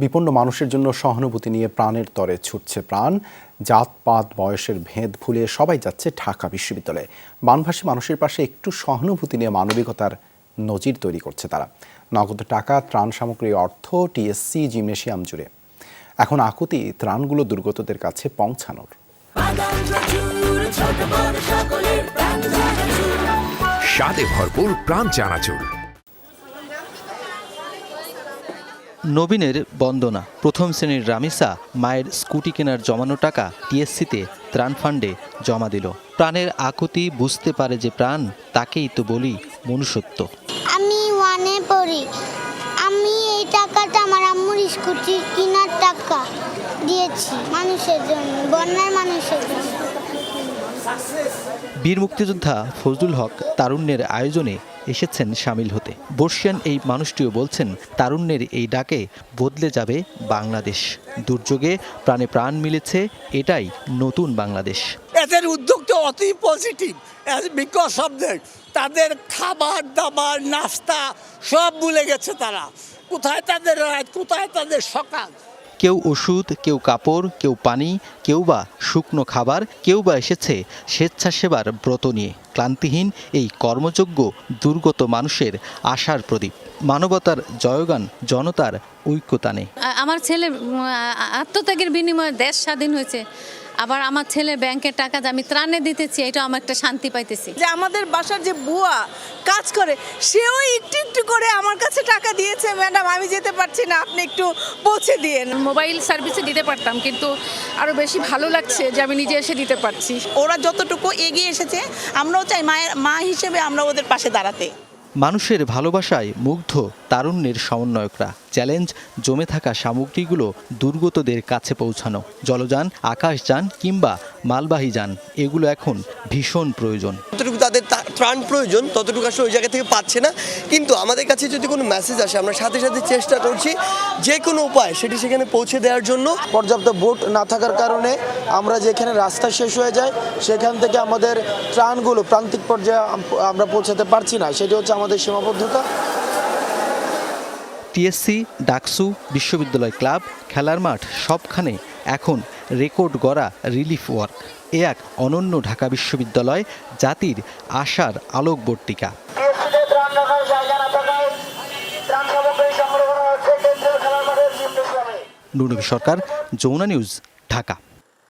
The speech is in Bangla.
বিপন্ন মানুষের জন্য সহানুভূতি নিয়ে প্রাণের তরে ছুটছে প্রাণ। জাতপাত বয়সের ভেদ ভুলে সবাই যাচ্ছে ঢাকা বিশ্ববিদ্যালয়ে। বানভাসী মানুষের পাশে একটু সহানুভূতি নিয়ে মানবিকতার নজির তৈরি করছে তারা। নগদ টাকা, ত্রাণ সামগ্রী, অর্থ, টিএসসি, জিমনেশিয়াম জুড়ে এখন আকুতি ত্রাণগুলো দুর্গতদের কাছে পৌঁছানোর। স্বাদে ভরপুর প্রাণ চানাচুর। নবীনের বন্দনা, প্রথম শ্রেণীর রামিসা মায়ের স্কুটি কেনার জমানো টাকা টিএসসিতে ত্রাণ ফান্ডে জমা দিল। প্রাণের আকুতি বুঝতে পারে যে প্রাণ, তাকেই তো বলি মনুষ্যত্ব। আমি ওয়ানে পড়ি, আমি এই টাকাটা আমার আম্মুর স্কুটি কেনার টাকা দিয়েছি মানুষের জন্য, বন্যার মানুষের জন্য। বীর মুক্তিযোদ্ধা ফজলুল হক তারুণ্যের আয়োজনে এসেছেন সামিল হতে। বর্ষিয়ান এই মানুষটিও বলছেন, তারুণ্যের এই ডাকে বদলে যাবে বাংলাদেশ। দুর্যোগে প্রাণে প্রাণ মিলেছে, এটাই নতুন বাংলাদেশ। এদের উদ্যোগটা অতি পজিটিভ, বিকজ অফ তাদের খাবার দাবার নাস্তা সব ভুলে গেছে তারা। কোথায় তাদের রাত, কোথায় তাদের সকাল। কেউ ওষুধ, কেউ কাপড়, কেউ পানি, কেউ বা শুকনো খাবার, কেউ বা এসেছে স্বেচ্ছাসেবার ব্রত নিয়ে। ক্লান্তিহীন এই কর্মযোগ্য দুর্গত মানুষের আশার প্রদীপ। মানবতার জয়গান, জনতার ঐক্যতানে। আমার ছেলে আত্মত্যাগের বিনিময়ে দেশ স্বাধীন হয়েছে। আবার আমার ছেলে ব্যাংকের টাকা আমি ত্রাণে দিতেছি, এটা আমার একটা শান্তি পাইতেছি। যে আমাদের বাসার যে বুয়া কাজ করে, সেও একটু একটু করে আমার কাছে টাকা দিয়েছে, ম্যাডাম আমি যেতে পারছি না, আপনি একটু পৌঁছে দিয়েন। মোবাইল সার্ভিসে দিতে পারতাম, কিন্তু আরও বেশি ভালো লাগছে যে আমি নিজে এসে দিতে পারছি। ওরা যতটুকু এগিয়ে এসেছে, আমরাও চাই মা হিসেবে আমরা ওদের পাশে দাঁড়াতে। মানুষের ভালোবাসায় মুগ্ধ তারুণ্যের সমন্বয়করা। চ্যালেঞ্জ, জমে থাকা সামগ্রীগুলো দুর্গতদের কাছে পৌঁছানো। জলযান, আকাশযান কিংবা মালবাহী যান, এগুলো এখন ভীষণ প্রয়োজন। যতটুকু তাদের ত্রাণ প্রয়োজন ততটুকু আসলে ওই জায়গা থেকে পাচ্ছে না, কিন্তু আমাদের কাছে যদি কোনো মেসেজ আসে, আমরা সাথে সাথে চেষ্টা করছি যে কোনো উপায় সেটি সেখানে পৌঁছে দেওয়ার জন্য। পর্যাপ্ত বোট না থাকার কারণে আমরা যেখানে রাস্তা শেষ হয়ে যায় সেখান থেকে আমাদের ত্রাণগুলো প্রান্তিক পর্যায়ে আমরা পৌঁছাতে পারছি না, সেটি হচ্ছে আমাদের সীমাবদ্ধতা। টিএসসি, ডাকসু, বিশ্ববিদ্যালয় ক্লাব, খেলার মাঠ সবখানে এখন রেকর্ড গড়া রিলিফ ওয়ার্ক। এ এক অনন্য ঢাকা বিশ্ববিদ্যালয়, জাতির আশার আলোকবর্তিকা। নুরনবী সরকার, যমুনা নিউজ, ঢাকা।